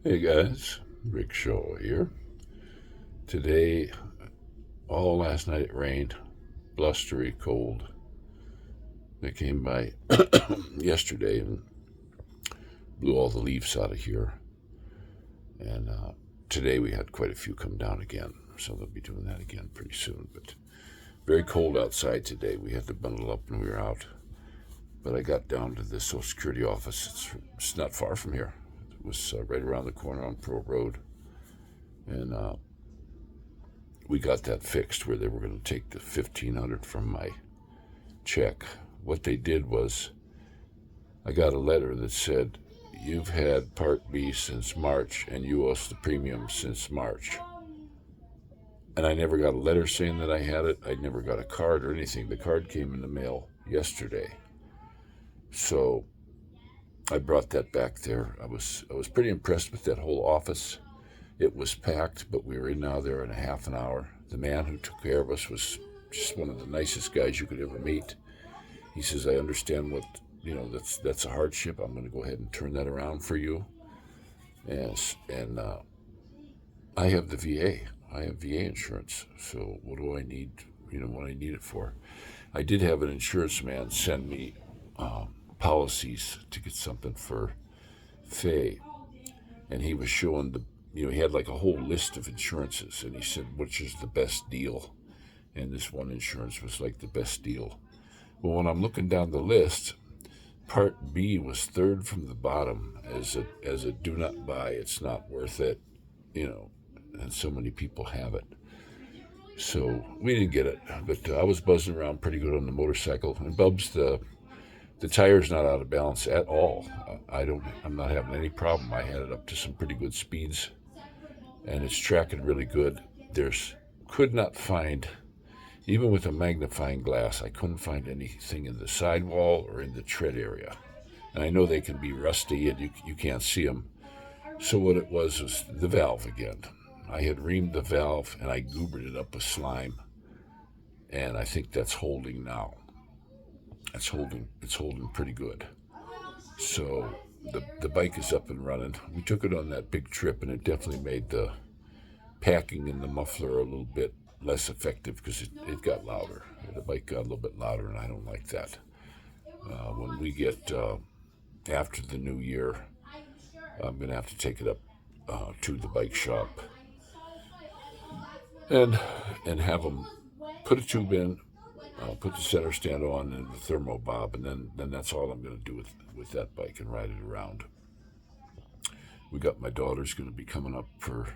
Hey guys, Rick Shaw here. Today, all last night it rained, blustery cold. It came by yesterday and blew all the leaves out of here. And today we had quite a few come down again, so they'll be doing that again pretty soon. But very cold outside today. We had to bundle up when we were out. But I got down to the Social Security office. It's not far from here. It was right around the corner on Pearl Road. And we got that fixed where they were going to take the 1,500 from my check. What they did was, I got a letter that said, "You've had Part B since March, and you owe us the premium since March." And I never got a letter saying that I had it. I never got a card or anything. The card came in the mail yesterday, so I brought that back there. I was pretty impressed with that whole office. It was packed, but we were in now there in a half an hour. The man who took care of us was just one of the nicest guys you could ever meet. He says, "I understand what that's a hardship. I'm going to go ahead and turn that around for you." And I have the VA. I have VA insurance. So what do I need? What I need it for? I did have an insurance man send me policies to get something for Faye, and he was showing he had like a whole list of insurances, and he said which is the best deal, and this one insurance was like the best deal. Well, when I'm looking down the list, Part B was third from the bottom as a do not buy. It's not worth it, you know, and so many people have it. So we didn't get it, but I was buzzing around pretty good on the motorcycle. And Bubs, the tire's not out of balance at all. I'm not having any problem. I had it up to some pretty good speeds, and it's tracking really good. There's could not find Even with a magnifying glass, I couldn't find anything in the sidewall or in the tread area. And I know they can be rusty and you can't see them. So what it was the valve again. I had reamed the valve and I goobered it up with slime, and I think that's holding now. It's holding pretty good. So the bike is up and running. We took it on that big trip, and it definitely made the packing in the muffler a little bit less effective because it got louder. The bike got a little bit louder, and I don't like that. When we get after the new year, I'm going to have to take it up to the bike shop and have them put a tube in, put the center stand on, and the thermo bob, and then that's all I'm going to do with that bike and ride it around. We got my daughter's going to be coming up for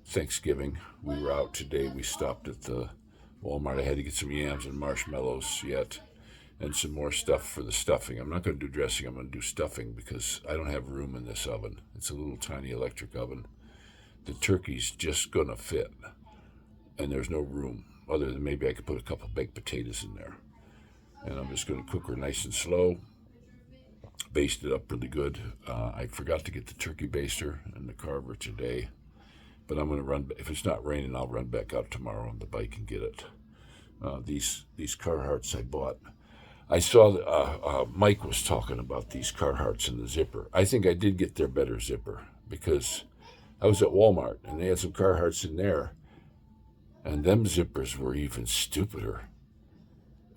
Thanksgiving. We were out today. We stopped at the Walmart. I had to get some yams and marshmallows yet, and some more stuff for the stuffing. I'm not going to do dressing. I'm going to do stuffing because I don't have room in this oven. It's a little tiny electric oven. The turkey's just going to fit, and there's no room other than maybe I could put a couple baked potatoes in there. And I'm just going to cook her nice and slow, baste it up really good. I forgot to get the turkey baster and the carver today, but I'm going to run. If it's not raining, I'll run back out tomorrow on the bike and get it. These Carhartts I bought. I saw Mike was talking about these Carhartts and the zipper. I think I did get their better zipper because I was at Walmart and they had some Carhartts in there, and them zippers were even stupider.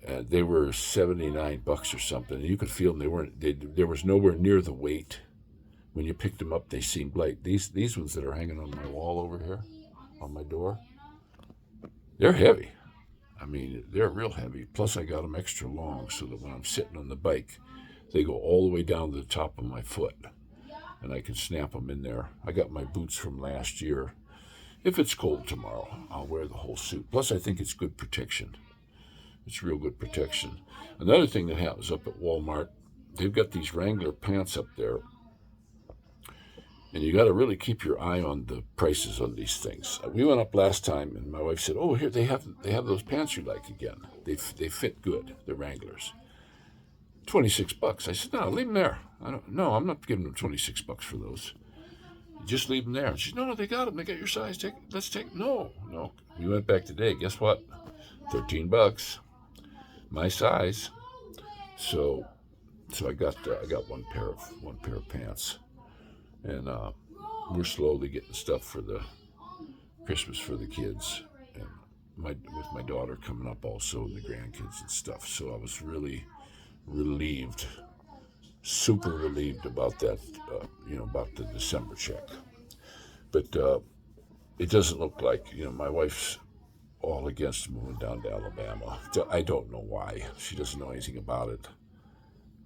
And they were $79 or something. And you could feel them. There was nowhere near the weight. When you picked them up, they seemed light. These ones that are hanging on my wall over here, on my door, they're heavy. I mean, they're real heavy. Plus, I got them extra long so that when I'm sitting on the bike, they go all the way down to the top of my foot, and I can snap them in there. I got my boots from last year. If it's cold tomorrow, I'll wear the whole suit. Plus, I think it's good protection. It's real good protection. Another thing that happens up at Walmart, they've got these Wrangler pants up there, and you got to really keep your eye on the prices on these things. We went up last time, and my wife said, "Oh, here they have those pants you like again. They fit good. The Wranglers, $26." I said, "No, leave them there. I don't. No, I'm not giving them $26 for those. Just leave them there." And she said, "No, they got them. They got your size. Let's take." No, no. We went back today. Guess what? $13, my size. So I got one pair of pants, and we're slowly getting stuff for the Christmas for the kids, and with my daughter coming up also, and the grandkids and stuff. So I was really relieved, super relieved about that, about the December check. But it doesn't look like, my wife's all against moving down to Alabama. I don't know why. She doesn't know anything about it.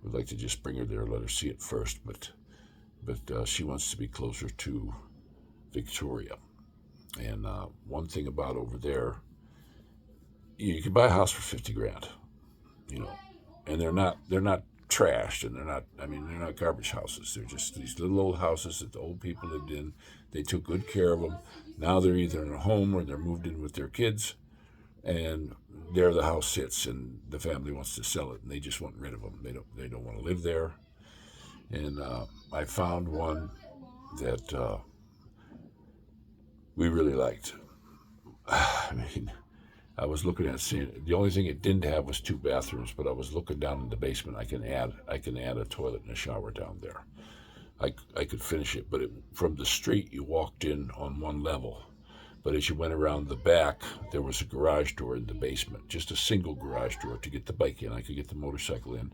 We'd like to just bring her there, let her see it first, but she wants to be closer to Victoria. And one thing about over there, you can buy a house for 50 grand, you know, and they're not trashed, and they're not garbage houses. They're just these little old houses that the old people lived in. They took good care of them. Now they're either in a home or they're moved in with their kids, and there the house sits, and the family wants to sell it, and they just want rid of them. They don't want to live there. And I found one that we really liked. I mean, I was looking at seeing the only thing it didn't have was 2 bathrooms, but I was looking down in the basement. I can add a toilet and a shower down there. I could finish it, but from the street you walked in on one level, but as you went around the back, there was a garage door in the basement, just a single garage door to get the bike in. I could get the motorcycle in,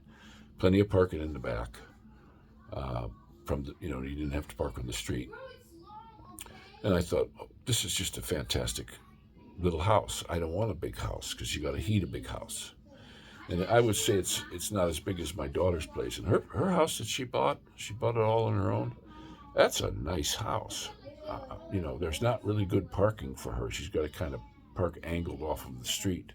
plenty of parking in the back. You didn't have to park on the street. And I thought, oh, this is just a fantastic little house. I don't want a big house because you got to heat a big house. And I would say it's not as big as my daughter's place. And her house that she bought it all on her own. That's a nice house. There's not really good parking for her. She's got to kind of park angled off of the street.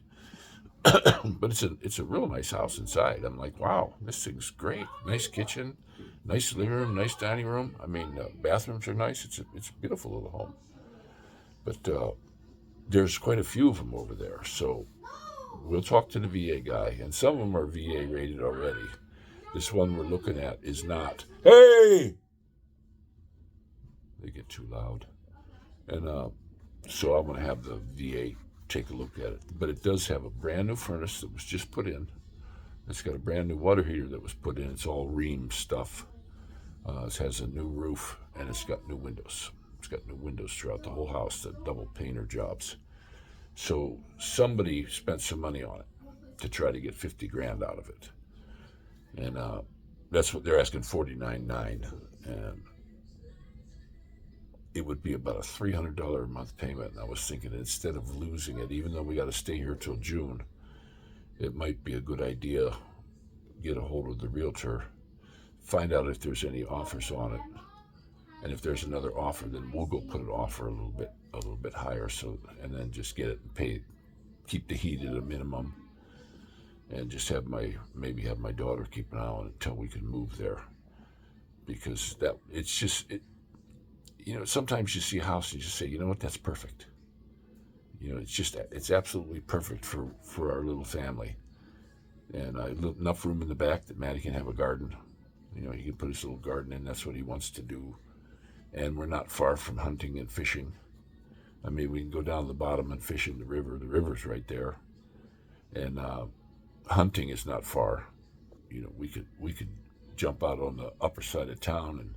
But it's a real nice house inside. I'm like, wow, this thing's great. Nice kitchen, nice living room, nice dining room. I mean, bathrooms are nice. It's a beautiful little home. But there's quite a few of them over there. So we'll talk to the VA guy, and some of them are VA rated already. This one we're looking at is not. Hey! They get too loud. And so I'm going to have the VA take a look at it. But it does have a brand new furnace that was just put in. It's got a brand new water heater that was put in. It's all Rheem stuff. It has a new roof, and it's got new windows. It's got new windows throughout the whole house, the double painter jobs. So somebody spent some money on it to try to get 50 grand out of it. And that's what they're asking, $49,900. And it would be about a $300 a month payment. And I was thinking, instead of losing it, even though we got to stay here till June, it might be a good idea, get a hold of the realtor, find out if there's any offers on it. And if there's another offer, then we'll go put an offer a little bit higher. And then just get it and pay, keep the heat at a minimum, and just maybe have my daughter keep an eye on it until we can move there. Because sometimes you see a house and you just say, you know what, that's perfect. It's absolutely perfect for our little family. And enough room in the back that Maddie can have a garden. He can put his little garden in. That's what he wants to do. And we're not far from hunting and fishing. I mean, we can go down to the bottom and fish in the river. The river's right there. And hunting is not far. We could jump out on the upper side of town, and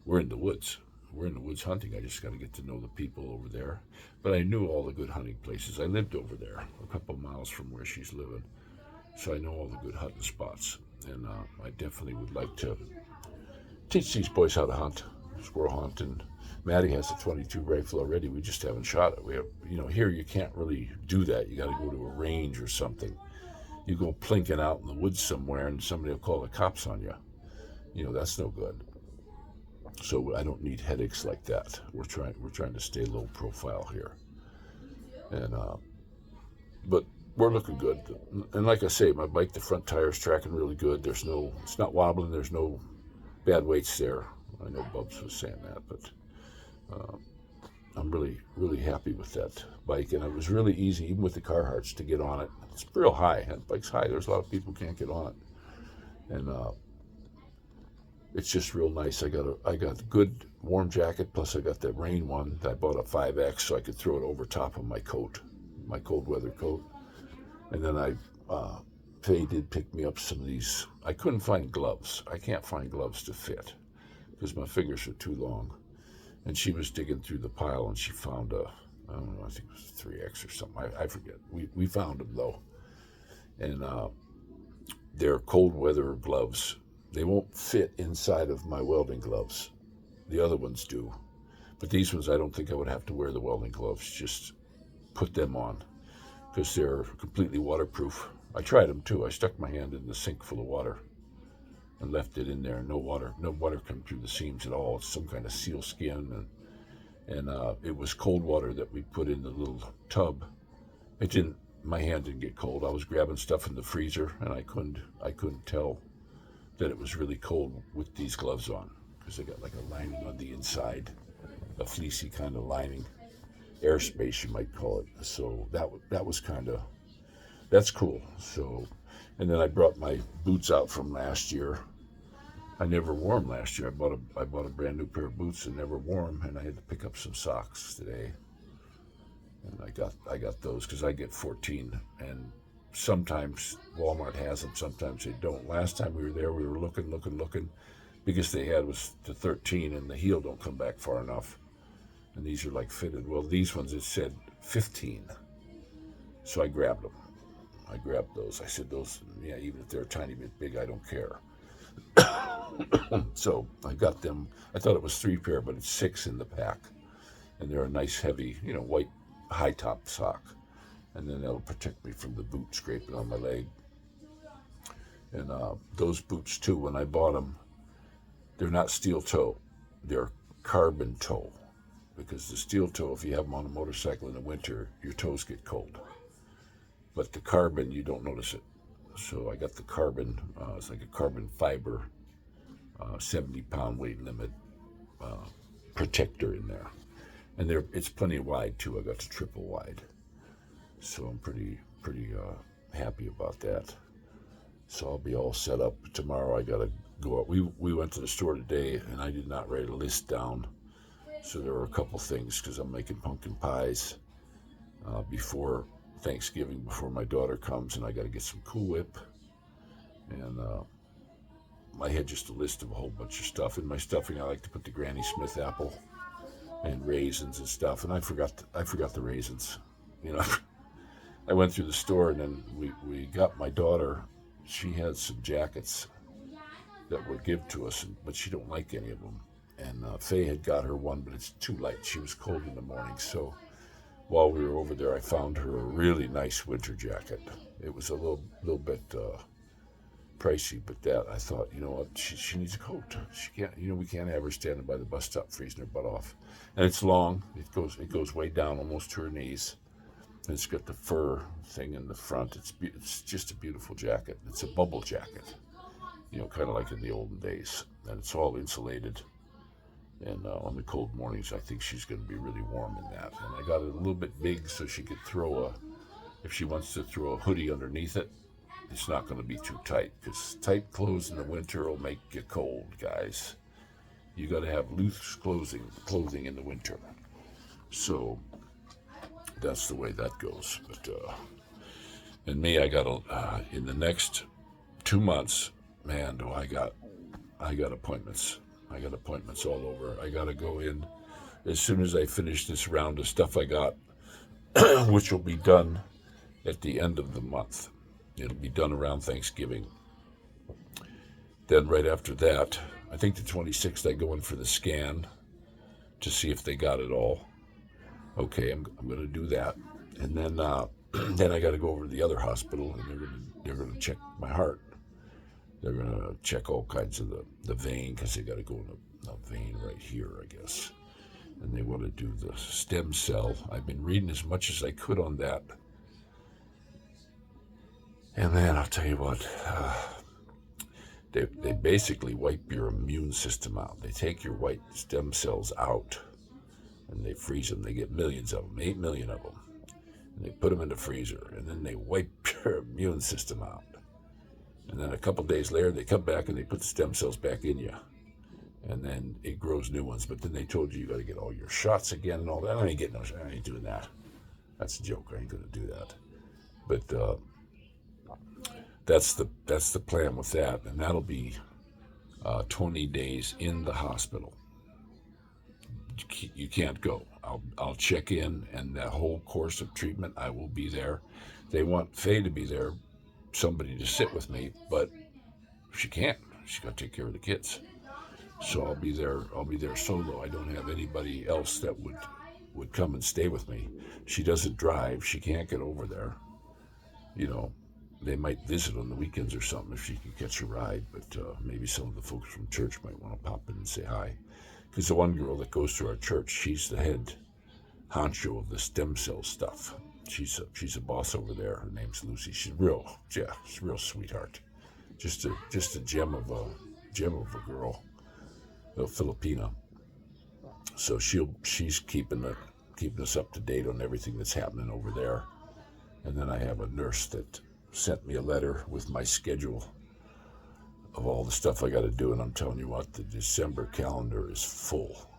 we're in the woods. We're in the woods hunting. I just got to get to know the people over there. But I knew all the good hunting places. I lived over there, a couple miles from where she's living. So I know all the good hunting spots. And I definitely would like to teach these boys how to hunt, squirrel hunt. And Maddie has a .22 rifle already. We just haven't shot it. We have, here you can't really do that. You got to go to a range or something. You go plinking out in the woods somewhere, and somebody will call the cops on you. That's no good. So I don't need headaches like that. We're trying to stay low profile here. And but we're looking good. And like I say, my bike, the front tire's tracking really good. It's not wobbling. There's no bad weights there. I know Bubs was saying that, but I'm really, really happy with that bike. And it was really easy, even with the Carhartts, to get on it. It's real high. That bike's high. There's a lot of people who can't get on it. And it's just real nice. I got a good warm jacket, plus I got that rain one. I bought a 5X so I could throw it over top of my coat, my cold weather coat. And then Faye did pick me up some of these. I couldn't find gloves. I can't find gloves to fit because my fingers are too long. and she was digging through the pile, and she found I don't know, I think it was a 3X or something. I forget. We found them though, and they're cold weather gloves. They won't fit inside of my welding gloves. The other ones do, but these ones I don't think I would have to wear the welding gloves. Just put them on because they're completely waterproof. I tried them too. I stuck my hand in the sink full of water and left it in there. No water come through the seams at all. It's some kind of seal skin, and it was cold water that we put in the little tub. It didn't. My hand didn't get cold. I was grabbing stuff in the freezer, and I couldn't tell that it was really cold with these gloves on because they got like a lining on the inside, a fleecy kind of lining, airspace you might call it. So that was kind of, that's cool. So, and then I brought my boots out from last year. I never wore them last year. I bought a brand new pair of boots and never wore them, and I had to pick up some socks today. And I got those because I get 14, and sometimes Walmart has them, sometimes they don't. Last time we were there, we were looking. Biggest they had was the 13, and the heel don't come back far enough. And these are like fitted. Well, these ones, it said 15. So I grabbed them. I grabbed those. I said, those, yeah, even if they're a tiny bit big, I don't care. So I got them. I thought it was 3 pair, but it's 6 in the pack. And they're a nice, heavy, white high top sock. And then that'll protect me from the boot scraping on my leg. And those boots, too, when I bought them, they're not steel toe. They're carbon toe. Because the steel toe, if you have them on a motorcycle in the winter, your toes get cold. But the carbon, you don't notice it. So I got the carbon, it's like a carbon fiber, 70-pound weight limit protector in there. And it's plenty wide, too. I got the triple wide. So I'm pretty happy about that. So I'll be all set up. Tomorrow I got to go out. We went to the store today, and I did not write a list down. So there were a couple things, because I'm making pumpkin pies before Thanksgiving, before my daughter comes, and I got to get some Cool Whip. And I had just a list of a whole bunch of stuff. In my stuffing, I like to put the Granny Smith apple and raisins and stuff, and I forgot the raisins. I went through the store, and then we got my daughter. She had some jackets that were given to us, but she don't like any of them. And Faye had got her one, but it's too light. She was cold in the morning, so while we were over there, I found her a really nice winter jacket. It was a little bit pricey, but that I thought, you know what, she needs a coat. She can't, we can't have her standing by the bus stop freezing her butt off. And it's long. It goes way down, almost to her knees. And it's got the fur thing in the front. It's just a beautiful jacket. It's a bubble jacket, kind of like in the olden days. And it's all insulated. And on the cold mornings, I think she's going to be really warm in that. And I got it a little bit big so she could if she wants to throw a hoodie underneath it, it's not going to be too tight, because tight clothes in the winter will make you cold, guys. You got to have loose clothing in the winter. So that's the way that goes. But and me, I got in the next 2 months, man, I got appointments. I got appointments all over. I got to go in as soon as I finish this round of stuff I got, which will be done at the end of the month. It'll be done around Thanksgiving. Then right after that, I think the 26th, I go in for the scan to see if they got it all. Okay, I'm going to do that. And then then I got to go over to the other hospital, and they're going to check my heart. They're going to check all kinds of the vein, because they got to go in a vein right here, I guess. And they want to do the stem cell. I've been reading as much as I could on that. And man, I'll tell you what, they basically wipe your immune system out. They take your white stem cells out, and they freeze them. They get millions of them, 8 million of them. And they put them in the freezer, and then they wipe your immune system out. And then a couple days later, they come back and they put the stem cells back in you. And then it grows new ones. But then they told you got to get all your shots again and all that. I ain't doing that. That's a joke. I ain't going to do that. But that's the plan with that. And that'll be 20 days in the hospital. you can't go. I'll check in, and that whole course of treatment, I will be there. They want Faye to be there, somebody to sit with me, but she can't. She's got to take care of the kids. So I'll be there. I'll be there solo. I don't have anybody else that would come and stay with me. She doesn't drive. She can't get over there. You know, they might visit on the weekends or something if she can catch a ride. But maybe some of the folks from church might want to pop in and say hi. Because the one girl that goes to our church, she's the head honcho of the stem cell stuff. She's a boss over there. Her name's Lucy. She's she's a real sweetheart. Just a gem of a girl, a Filipina. So she's keeping us up to date on everything that's happening over there. And then I have a nurse that sent me a letter with my schedule of all the stuff I got to do, and I'm telling you what, the December calendar is full.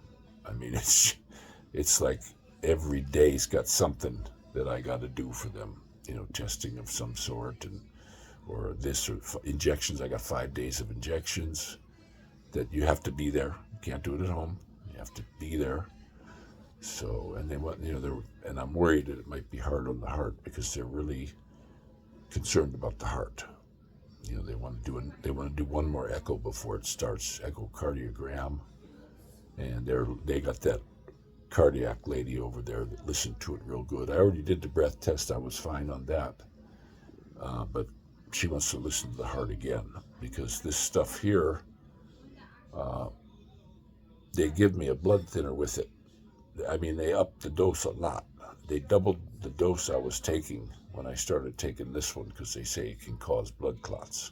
I mean, it's like every day's got something that I got to do for them. You know, testing of some sort, or this, or injections. I got 5 days of injections that you have to be there. You can't do it at home. You have to be there. So, and they want, and I'm worried that it might be hard on the heart because they're really concerned about the heart. You know, they want to do one more echo before it starts, echocardiogram, and they got that cardiac lady over there that listened to it real good. I already did the breath test. I was fine on that, but she wants to listen to the heart again because this stuff here, they give me a blood thinner with it. I mean, they upped the dose a lot. They doubled the dose I was taking when I started taking this one because they say it can cause blood clots.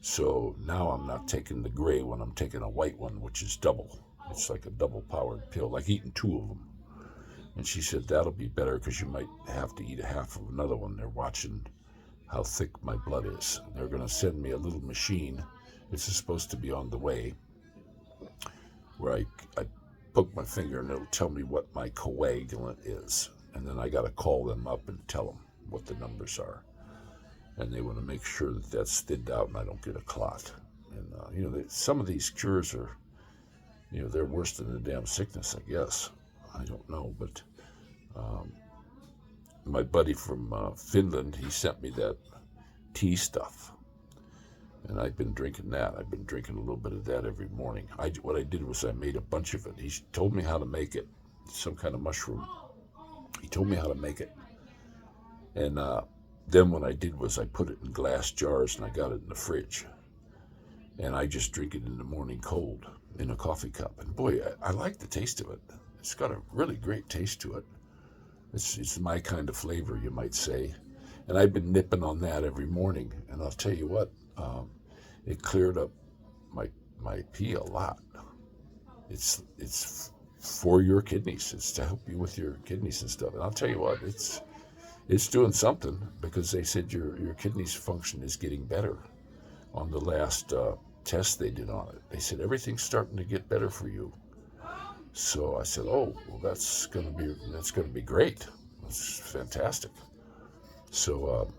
So now I'm not taking the gray one. I'm taking a white one, which is double. It's like a double-powered pill, like eating 2 of them. And she said that'll be better because you might have to eat a half of another one. They're watching how thick my blood is. They're going to send me a little machine. It's supposed to be on the way where I poke my finger and it'll tell me what my coagulant is. And then I got to call them up and tell them what the numbers are. And they want to make sure that that's thinned out and I don't get a clot. And, some of these cures are, they're worse than the damn sickness, I guess. I don't know, but my buddy from Finland, he sent me that tea stuff. And I've been drinking that. I've been drinking a little bit of that every morning. What I did was I made a bunch of it. He told me how to make it. Some kind of mushroom. He told me how to make it. And then what I did was I put it in glass jars and I got it in the fridge. And I just drink it in the morning cold in a coffee cup. And boy, I like the taste of it. It's got a really great taste to it. It's my kind of flavor, you might say. And I've been nipping on that every morning. And I'll tell you what, it cleared up my pee a lot. It's for your kidneys. It's to help you with your kidneys and stuff. And I'll tell you what, it's doing something because they said your kidneys function is getting better. On the last test they did on it, they said everything's starting to get better for you. So I said, oh, well, that's gonna be great. That's fantastic. So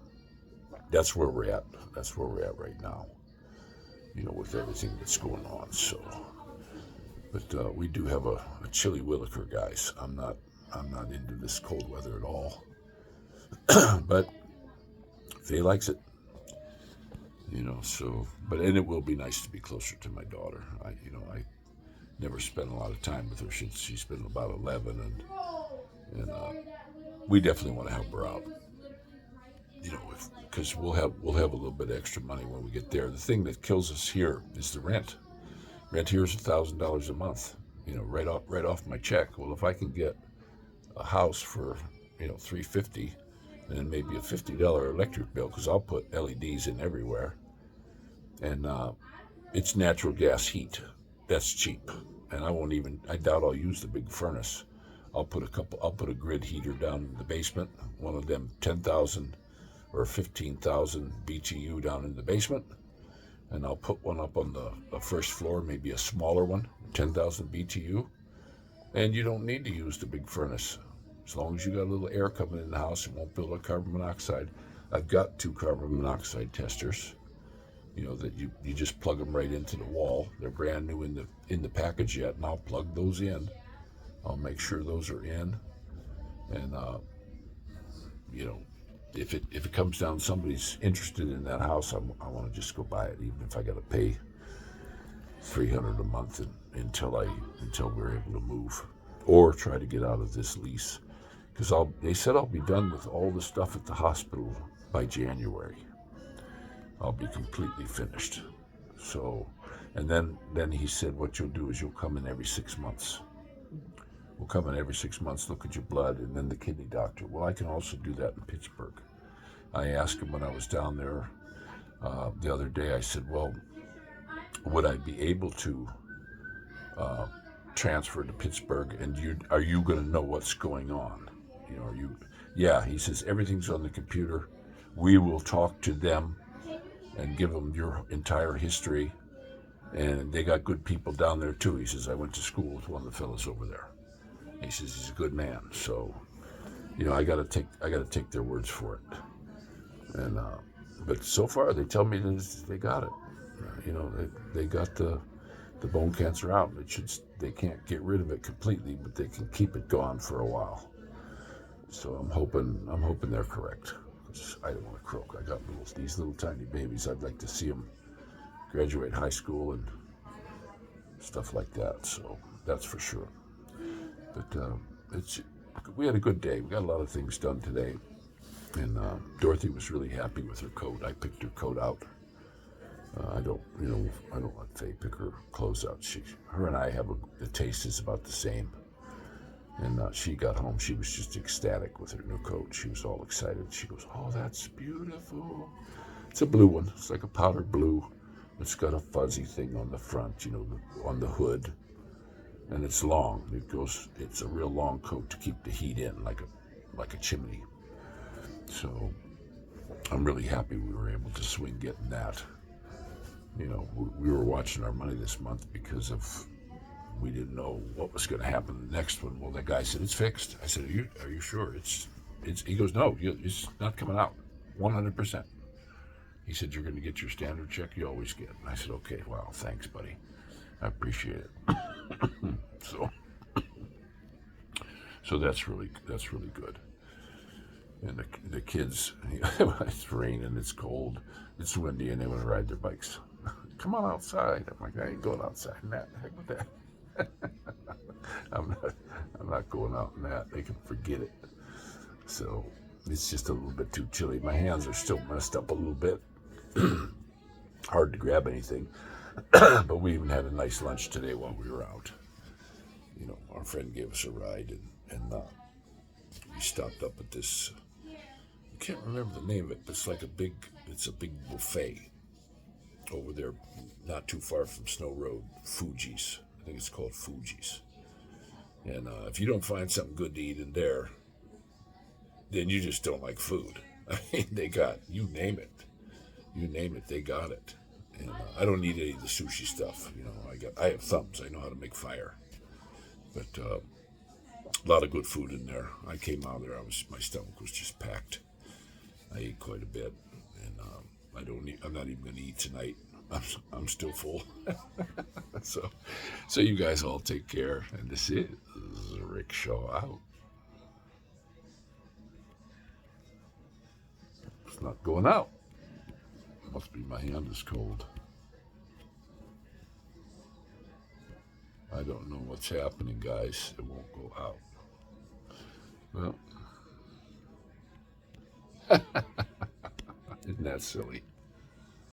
that's where we're at. That's where we're at right now. With everything that's going on. So, but we do have a chilly Williker, guys. I'm not into this cold weather at all. But Faye likes it. So, and it will be nice to be closer to my daughter. I never spent a lot of time with her since she's been about 11, and we definitely want to help her out. Because we'll have a little bit of extra money when we get there. The thing that kills us here is the rent. Rent here is $1,000 a month. Right off my check. Well, if I can get a house for $350, and then maybe a $50 electric bill, because I'll put LEDs in everywhere, and it's natural gas heat. That's cheap, and I doubt I'll use the big furnace. I'll put a grid heater down in the basement. One of them 10,000 or 15,000 BTU down in the basement, and I'll put one up on the first floor, maybe a smaller one, 10,000 BTU, and you don't need to use the big furnace. As long as you got a little air coming in the house, it won't build up carbon monoxide. I've got 2 carbon monoxide testers, that you just plug them right into the wall. They're brand new in the package yet, and I'll plug those in. I'll make sure those are in. And, you know, if it comes down, somebody's interested in that house, I want to just go buy it, even if I got to pay $300 a month until we're able to move, or try to get out of this lease, because they said I'll be done with all the stuff at the hospital by January. I'll be completely finished. So, and then he said, what you'll do is you'll come in every 6 months. We'll come in every 6 months, look at your blood, and then the kidney doctor. Well, I can also do that in Pittsburgh. I asked him when I was down there the other day, I said, well, would I be able to transfer to Pittsburgh, and are you going to know what's going on? You know, yeah, he says, everything's on the computer. We will talk to them and give them your entire history. And they got good people down there too. He says, I went to school with one of the fellows over there. He says he's a good man. So, you know, I gotta take their words for it. And but so far they tell me that they got it. You know, they got the bone cancer out. They can't get rid of it completely, but they can keep it gone for a while. So I'm hoping they're correct. I don't want to croak. I got these little tiny babies. I'd like to see them graduate high school and stuff like that. So that's for sure. But we had a good day. We got a lot of things done today, and Dorothy was really happy with her coat. I picked her coat out. I don't let Faye pick her clothes out. Her and I have the taste is about the same. And she got home. She was just ecstatic with her new coat. She was all excited. She goes, "Oh, that's beautiful." It's a blue one. It's like a powder blue. It's got a fuzzy thing on the front, you know, on the hood. And it's long. It's a real long coat to keep the heat in, like a chimney. So I'm really happy we were able to swing getting that. You know, we were watching our money this month because we didn't know what was going to happen the next one. Well, the guy said, it's fixed. I said, are you sure? He goes, no, it's not coming out, 100%. He said, you're going to get your standard check you always get. And I said, okay, well, thanks, buddy. I appreciate it. So that's really good. And the kids, it's raining, it's cold, it's windy, and they want to ride their bikes. Come on outside. I'm like, I ain't going outside in that. Heck with that. I'm not going out in that. They can forget it. So it's just a little bit too chilly. My hands are still messed up a little bit. Hard to grab anything. But we even had a nice lunch today while we were out. You know, our friend gave us a ride, and we stopped up at this. I can't remember the name of it, but it's a big buffet over there, not too far from Snow Road, Fuji's. I think it's called Fuji's. And if you don't find something good to eat in there, then you just don't like food. I mean, they got, you name it, they got it. And I don't need any of the sushi stuff. You know, I have thumbs. I know how to make fire. But a lot of good food in there. I came out of there. My stomach was just packed. I ate quite a bit, and I'm not even going to eat tonight. I'm still full. So you guys all take care. And this is Rickshaw out. It's not going out. Must be my hand is cold. I don't know what's happening, guys. It won't go out. Well, isn't that silly?